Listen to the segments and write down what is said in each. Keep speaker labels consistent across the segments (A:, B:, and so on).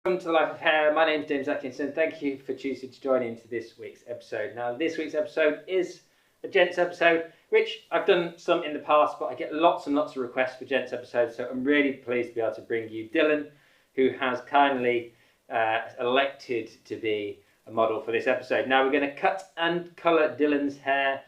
A: Welcome to the Life of Hair. My name's James Atkinson. Thank you for choosing to join into this week's episode. Now, this week's episode is a gents episode, which I've done some in the past, but I get lots and lots of requests for gents episodes, so I'm really pleased to be able to bring you Dylan, who has kindly elected to be a model for this episode. Now, we're going to cut and colour Dylan's hair,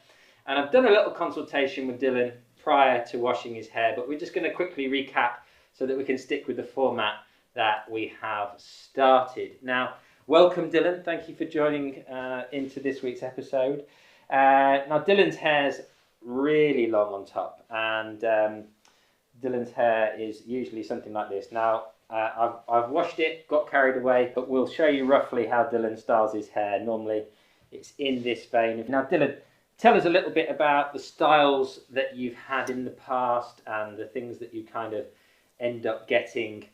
A: and I've done a little consultation with Dylan prior to washing his hair, but we're just going to quickly recap so that we can stick with the format that we have started. Now, welcome Dylan, thank you for joining into this week's episode. Now, Dylan's hair's really long on top, and Dylan's hair is usually something like this. Now, I've washed it, got carried away, but we'll show you roughly how Dylan styles his hair. Normally, it's in this vein. Now, Dylan, tell us a little bit about the styles that you've had in the past and the things that you kind of end up getting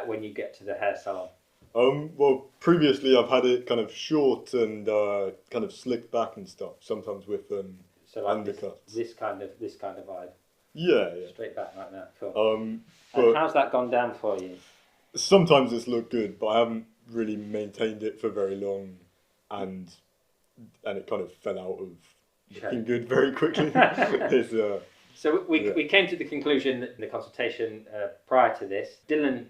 A: when you get to the hair salon.
B: Well, previously I've had it kind of short and kind of slicked back and stuff. Sometimes with
A: so like
B: undercuts.
A: This kind of vibe.
B: Yeah.
A: Straight back like that. Cool.
B: But
A: and how's that gone down for you?
B: sometimes it's looked good, but I haven't really maintained it for very long, and it kind of fell out of looking good very quickly.
A: So we came to the conclusion that in the consultation prior to this, Dylan's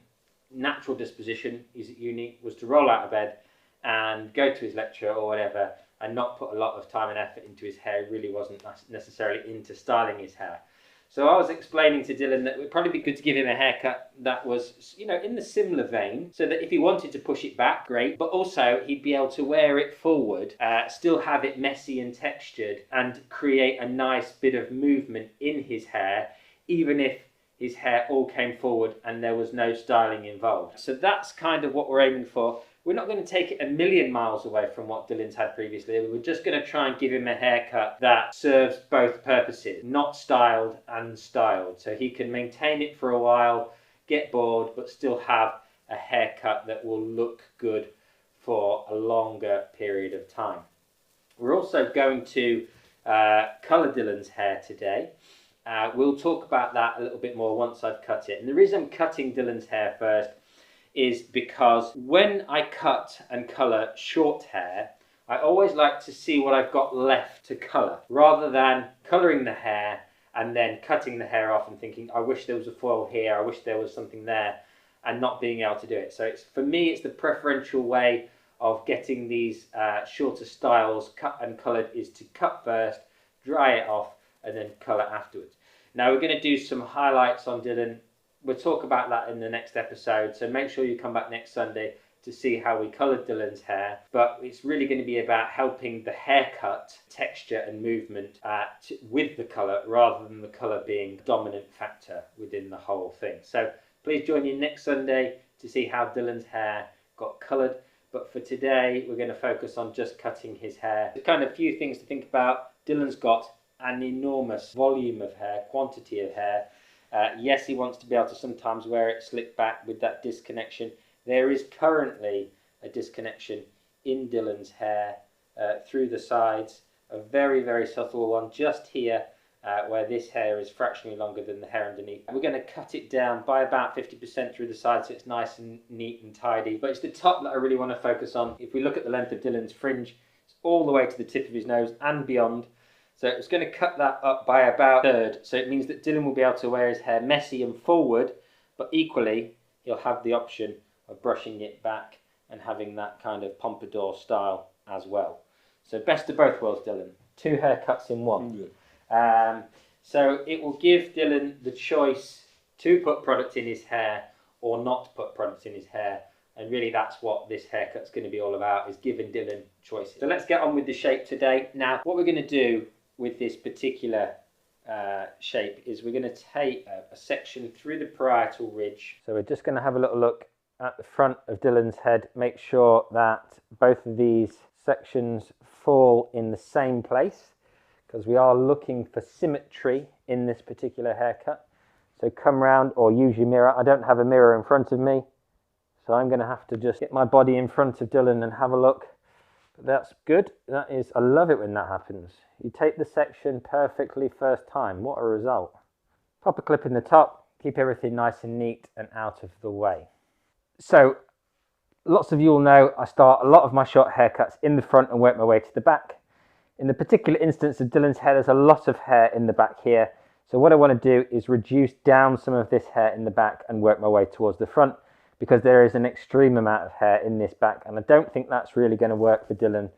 A: natural disposition, he's at uni, was to roll out of bed and go to his lecture or whatever and not put a lot of time and effort into his hair. He really wasn't necessarily into styling his hair. So I was explaining to Dylan that it would probably be good to give him a haircut that was, you know, in the similar vein, so that if he wanted to push it back, great, but also he'd be able to wear it forward, still have it messy and textured, and create a nice bit of movement in his hair, even if his hair all came forward and there was no styling involved. So that's kind of what we're aiming for. We're not going to take it a million miles away from what Dylan's had previously. We're just going to try and give him a haircut that serves both purposes, not styled and styled. So he can maintain it for a while, get bored, but still have a haircut that will look good for a longer period of time. We're also going to colour Dylan's hair today. We'll talk about that a little bit more once I've cut it. And the reason I'm cutting Dylan's hair first is because when I cut and colour short hair, I always like to see what I've got left to colour, rather than colouring the hair and then cutting the hair off and thinking, I wish there was a foil here, I wish there was something there, and not being able to do it. So for me, it's the preferential way of getting these shorter styles cut and coloured is to cut first, dry it off, and then colour afterwards. Now we're going to do some highlights on Dylan. We'll talk about that in the next episode, so make sure you come back next Sunday to see how we coloured Dylan's hair. But it's really going to be about helping the haircut, texture and movement with the colour, rather than the colour being the dominant factor within the whole thing. So please join me next Sunday to see how Dylan's hair got coloured. But for today, we're going to focus on just cutting his hair. There's kind of a few things to think about. Dylan's got an enormous volume of hair, quantity of hair. Yes, he wants to be able to sometimes wear it slicked back with that disconnection. There is currently a disconnection in Dylan's hair through the sides, a very, very subtle one just here where this hair is fractionally longer than the hair underneath. We're going to cut it down by about 50% through the sides so it's nice and neat and tidy. But it's the top that I really want to focus on. If we look at the length of Dylan's fringe, it's all the way to the tip of his nose and beyond. So it's going to cut that up by about a third. So it means that Dylan will be able to wear his hair messy and forward, but equally he'll have the option of brushing it back and having that kind of pompadour style as well. So best of both worlds, Dylan. 2 haircuts in one. So it will give Dylan the choice to put product in his hair or not put product in his hair. And really that's what this haircut's going to be all about, is giving Dylan choices. So let's get on with the shape today. Now, what we're going to do with this particular shape is we're going to take a section through the parietal ridge. So we're just going to have a little look at the front of Dylan's head, make sure that both of these sections fall in the same place, because we are looking for symmetry in this particular haircut. So come round or use your mirror. I don't have a mirror in front of me, so I'm going to have to just get my body in front of Dylan and have a look. But that's good. That is, I love it when that happens. You take the section perfectly first time. What a result. Pop a clip in the top, keep everything nice and neat and out of the way. So lots of you will know I start a lot of my short haircuts in the front and work my way to the back. In the particular instance of Dylan's hair, there's a lot of hair in the back here. So what I want to do is reduce down some of this hair in the back and work my way towards the front, because there is an extreme amount of hair in this back, and I don't think that's really going to work for Dylan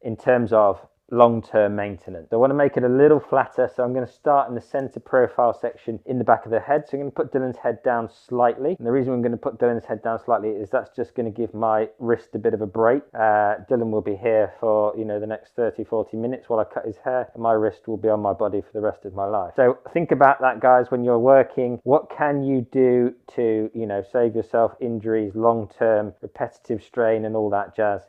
A: in terms of long-term maintenance. So I want to make it a little flatter, so I'm going to start in the center profile section in the back of the head. So I'm going to put Dylan's head down slightly, and the reason I'm going to put Dylan's head down slightly is that's just going to give my wrist a bit of a break. Dylan will be here for, you know, the next 30-40 minutes while I cut his hair, and my wrist will be on my body for the rest of my life. So think about that, guys, when you're working. What can you do to, you know, save yourself injuries, long-term repetitive strain and all that jazz?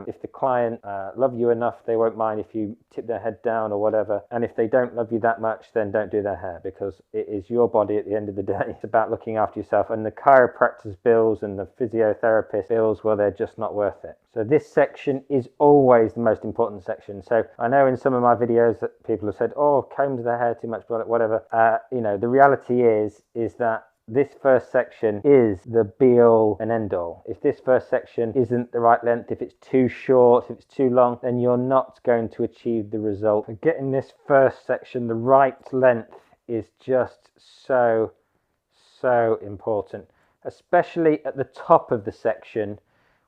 A: If the client love you enough, they won't mind if you tip their head down or whatever, and if they don't love you that much, then don't do their hair, because it is your body at the end of the day. It's about looking after yourself, and the chiropractor's bills and the physiotherapist bills, well, they're just not worth it. So this section is always the most important section. So I know in some of my videos that people have said, oh, combed their hair too much, whatever. You know, the reality is that this first section is the be-all and end-all. If this first section isn't the right length, if it's too short, if it's too long, then you're not going to achieve the result. So getting this first section the right length is just so important, especially at the top of the section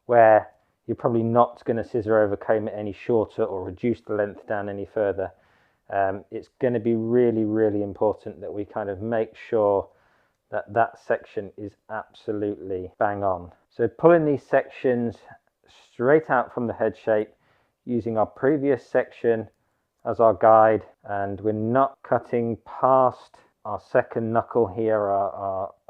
A: where you're probably not going to scissor over comb it any shorter or reduce the length down any further. It's going to be really important that we kind of make sure that section is absolutely bang on. So pulling these sections straight out from the head shape using our previous section as our guide, and we're not cutting past our second knuckle here,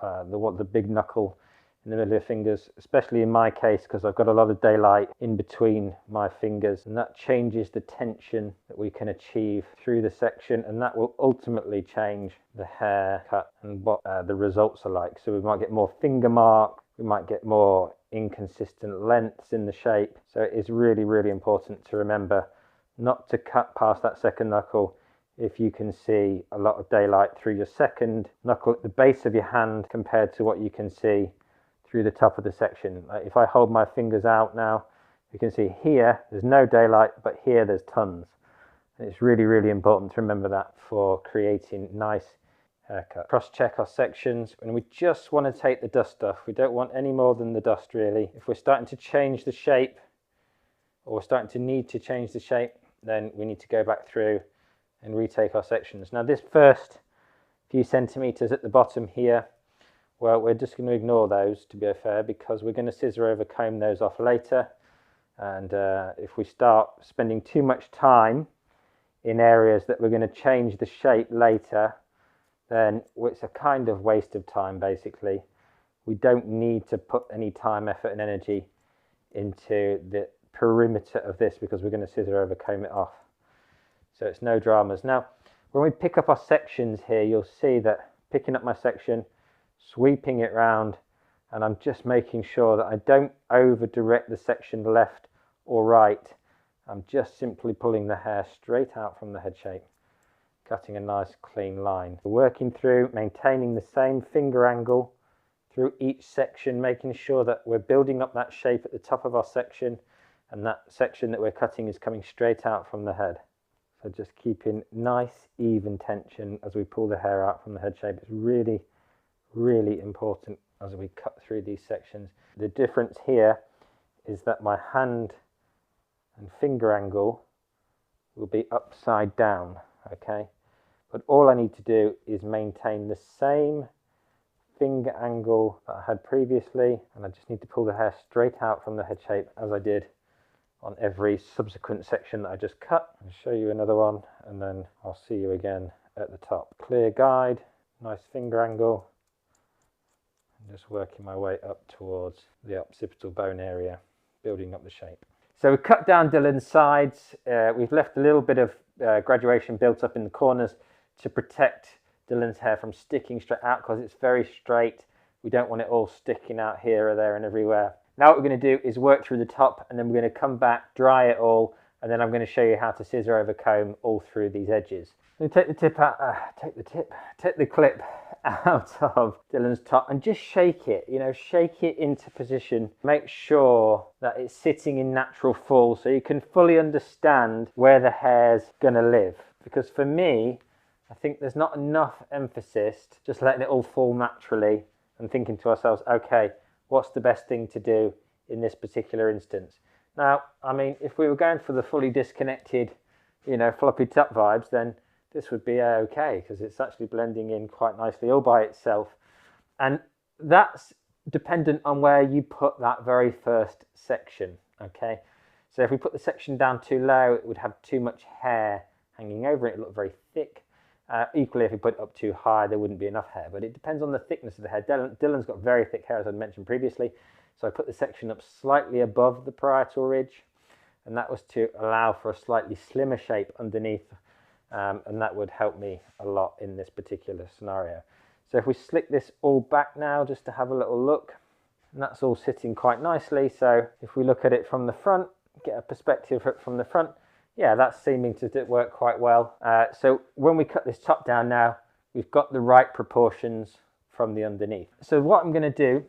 A: the big knuckle in the middle of the fingers, especially in my case because I've got a lot of daylight in between my fingers, and that changes the tension that we can achieve through the section, and that will ultimately change the haircut and what the results are like. So we might get more finger mark, we might get more inconsistent lengths in the shape. So it is really important to remember not to cut past that second knuckle if you can see a lot of daylight through your second knuckle at the base of your hand compared to what you can see through the top of the section. Like if I hold my fingers out now, you can see here there's no daylight, but here there's tons. And it's really important to remember that for creating nice haircut. Cross check our sections, and we just want to take the dust off. We don't want any more than the dust, really. If we're starting to change the shape, or we're starting to need to change the shape, then we need to go back through and retake our sections. Now this first few centimeters at the bottom here, well, we're just going to ignore those, to be fair, because we're going to scissor over comb those off later. And if we start spending too much time in areas that we're going to change the shape later, then it's a kind of waste of time, basically. We don't need to put any time, effort and energy into the perimeter of this because we're going to scissor over comb it off. So it's no dramas. Now, when we pick up our sections here, you'll see that picking up my section, sweeping it round, and I'm just making sure that I don't over direct the section left or right. I'm just simply pulling the hair straight out from the head shape, cutting a nice clean line. Working through, maintaining the same finger angle through each section, making sure that we're building up that shape at the top of our section, and that section that we're cutting is coming straight out from the head. So just keeping nice even tension as we pull the hair out from the head shape. It's really important as we cut through these sections. The difference here is that my hand and finger angle will be upside down, okay? But all I need to do is maintain the same finger angle that I had previously, and I just need to pull the hair straight out from the head shape as I did on every subsequent section that I just cut. I'll show you another one, and then I'll see you again at the top. Clear guide, nice finger angle, and just working my way up towards the occipital bone area, building up the shape. So we cut down Dylan's sides. We've left a little bit of graduation built up in the corners to protect Dylan's hair from sticking straight out because it's very straight. We don't want it all sticking out here or there and everywhere. Now what we're going to do is work through the top, and then we're going to come back, dry it all, and then I'm going to show you how to scissor over comb all through these edges. I'm going to take the tip out, take the clip out of Dylan's top and just shake it, you know, shake it into position. Make sure that it's sitting in natural fall so you can fully understand where the hair's gonna live. Because for me, I think there's not enough emphasis just letting it all fall naturally and thinking to ourselves, okay, what's the best thing to do in this particular instance? Now, I mean, if we were going for the fully disconnected, you know, floppy top vibes, then this would be okay because it's actually blending in quite nicely all by itself. And that's dependent on where you put that very first section, okay? So if we put the section down too low, it would have too much hair hanging over it. It would look very thick. Equally, if we put it up too high, there wouldn't be enough hair, but it depends on the thickness of the hair. Dylan's got very thick hair, as I mentioned previously, so I put the section up slightly above the parietal ridge, and that was to allow for a slightly slimmer shape underneath, and that would help me a lot in this particular scenario. So if we slick this all back now, just to have a little look, and that's all sitting quite nicely. So if we look at it from the front, get a perspective from the front, yeah, that's seeming to work quite well. So when we cut this top down now, we've got the right proportions from the underneath. So what I'm going to do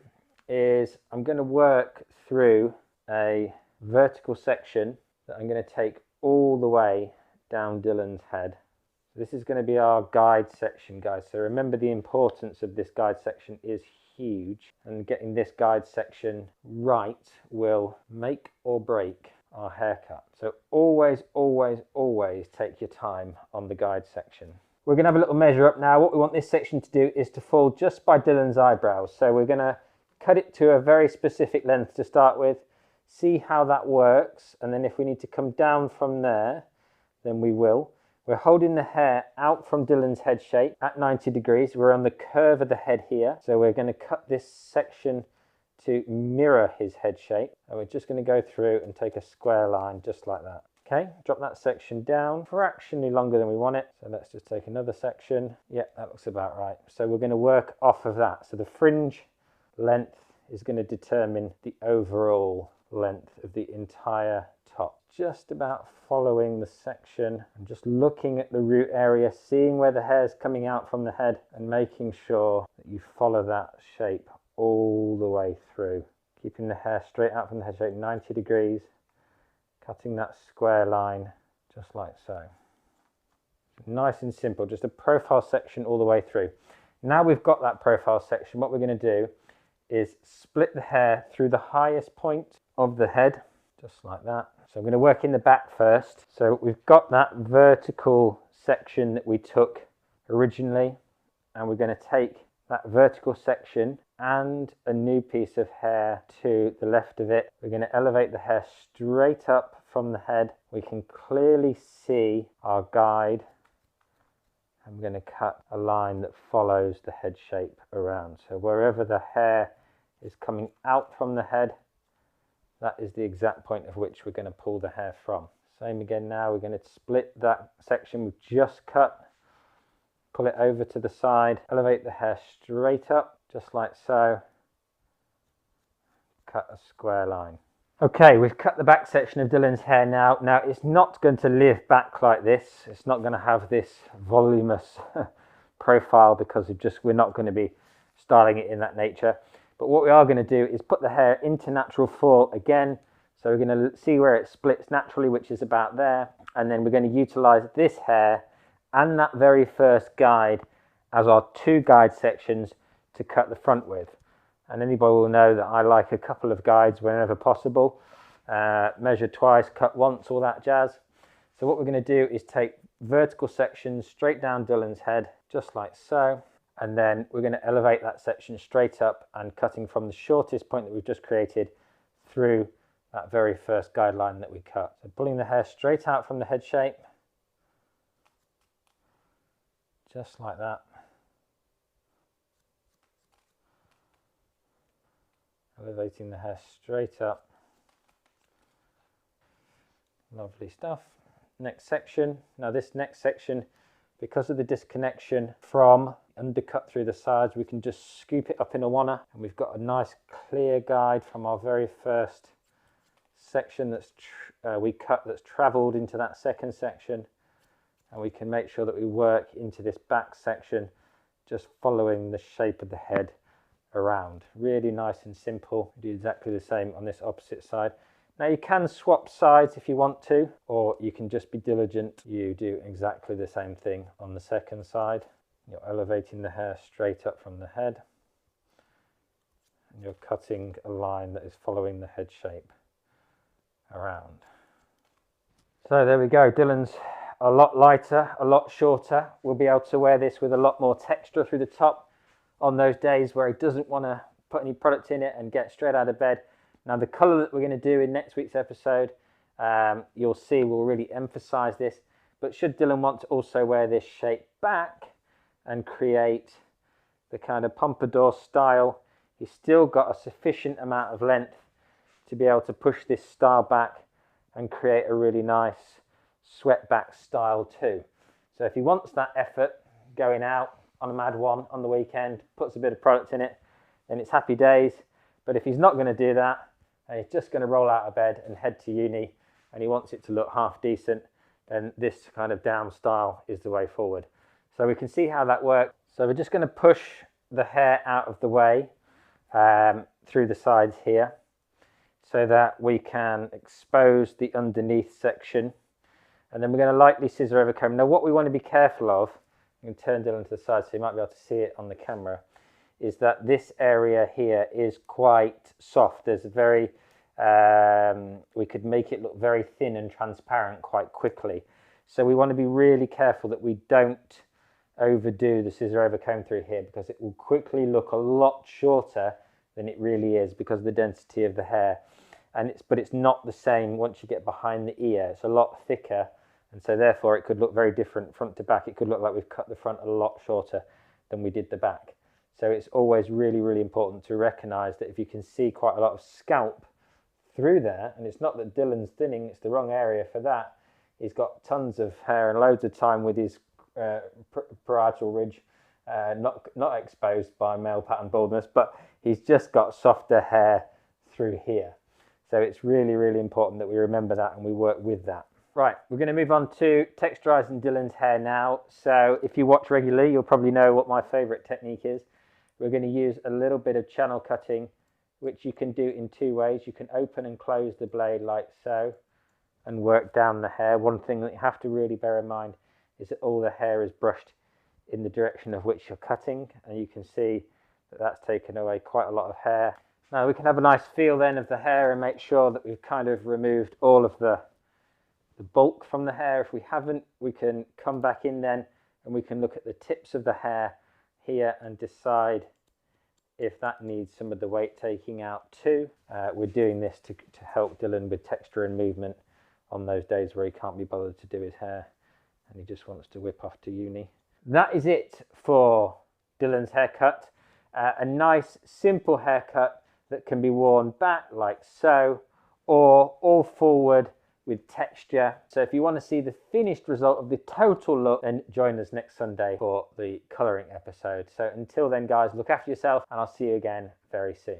A: is I'm going to work through a vertical section that I'm going to take all the way down Dylan's head. This is going to be our guide section, guys. So remember, the importance of this guide section is huge, and getting this guide section right will make or break our haircut. So always, always, always take your time on the guide section. We're going to have a little measure up now. What we want this section to do is to fall just by Dylan's eyebrows. So we're going to cut it to a very specific length to start with, see how that works, and then if we need to come down from there, then we will. We're holding the hair out from Dylan's head shape at 90 degrees. We're on the curve of the head here. So we're going to cut this section to mirror his head shape. And we're just going to go through and take a square line just like that. Okay, drop that section down, fractionally longer than we want it. So let's just take another section. Yeah, that looks about right. So we're going to work off of that. So the fringe length is going to determine the overall length of the entire top. Just about following the section and just looking at the root area, seeing where the hair is coming out from the head and making sure that you follow that shape all the way through. Keeping the hair straight out from the head shape, 90 degrees, cutting that square line just like so. Nice and simple, just a profile section all the way through. Now we've got that profile section, what we're going to do is split the hair through the highest point of the head, just like that. So I'm going to work in the back first. So we've got that vertical section that we took originally, and we're going to take that vertical section and a new piece of hair to the left of it. We're going to elevate the hair straight up from the head. We can clearly see our guide. I'm going to cut a line that follows the head shape around. So wherever the hair is coming out from the head, that is the exact point of which we're going to pull the hair from. Same again now, we're going to split that section we've just cut, pull it over to the side, elevate the hair straight up, just like so, cut a square line. Okay, we've cut the back section of Dylan's hair now. Now it's not going to live back like this. It's not going to have this voluminous profile because we're not going to be styling it in that nature. But what we are going to do is put the hair into natural fall again. So we're going to see where it splits naturally, which is about there. And then we're going to utilize this hair and that very first guide as our two guide sections to cut the front with. And anybody will know that I like a couple of guides whenever possible. Measure twice, cut once, all that jazz. So what we're going to do is take vertical sections straight down Dylan's head, just like so. And then we're going to elevate that section straight up and cutting from the shortest point that we've just created through that very first guideline that we cut. So pulling the hair straight out from the head shape, just like that. Elevating the hair straight up. Lovely stuff. Next section. Now this next section, because of the disconnection from undercut through the sides, we can just scoop it up in a wanna, and we've got a nice clear guide from our very first section that's we cut, that's traveled into that second section, and we can make sure that we work into this back section just following the shape of the head around. Really nice and simple. Do exactly the same on this opposite side. Now you can swap sides if you want to, or you can just be diligent. You do exactly the same thing on the second side. You're elevating the hair straight up from the head, and you're cutting a line that is following the head shape around. So there we go. Dylan's a lot lighter, a lot shorter. We'll be able to wear this with a lot more texture through the top on those days where he doesn't want to put any product in it and get straight out of bed. Now the colour that we're going to do in next week's episode, you'll see will really emphasise this. But should Dylan want to also wear this shape back and create the kind of pompadour style, he's still got a sufficient amount of length to be able to push this style back and create a really nice swept back style too. So if he wants that effort going out on a mad one on the weekend, puts a bit of product in it, then it's happy days. But if he's not going to do that, and he's just going to roll out of bed and head to uni, and he wants it to look half decent, then this kind of down style is the way forward. So we can see how that works. So we're just going to push the hair out of the way through the sides here, so that we can expose the underneath section. And then we're going to lightly scissor over comb. Now what we want to be careful of, I'm going to turn Dylan to the side so you might be able to see it on the camera, is that this area here is quite soft. There's a very, we could make it look very thin and transparent quite quickly. So we want to be really careful that we don't overdo the scissor over comb through here, because it will quickly look a lot shorter than it really is because of the density of the hair. But it's not the same once you get behind the ear. It's a lot thicker, and so therefore it could look very different front to back. It could look like we've cut the front a lot shorter than we did the back. So it's always really, really important to recognise that if you can see quite a lot of scalp through there, and it's not that Dylan's thinning, it's the wrong area for that. He's got tons of hair and loads of time with his parietal ridge not exposed by male pattern baldness, but he's just got softer hair through here. So it's really, really important that we remember that and we work with that. Right, we're going to move on to texturizing Dylan's hair now. So if you watch regularly, you'll probably know what my favourite technique is. We're going to use a little bit of channel cutting, which you can do in two ways. You can open and close the blade like so and work down the hair. One thing that you have to really bear in mind is that all the hair is brushed in the direction of which you're cutting, and you can see that that's taken away quite a lot of hair. Now we can have a nice feel then of the hair and make sure that we've kind of removed all of the bulk from the hair. If we haven't, we can come back in then and we can look at the tips of the hair here and decide if that needs some of the weight taking out too. We're doing this to help Dylan with texture and movement on those days where he can't be bothered to do his hair and he just wants to whip off to uni. That is it for Dylan's haircut. A nice simple haircut that can be worn back like so, or all forward with texture. So if you want to see the finished result of the total look, then join us next Sunday for the colouring episode. So until then guys, look after yourself and I'll see you again very soon.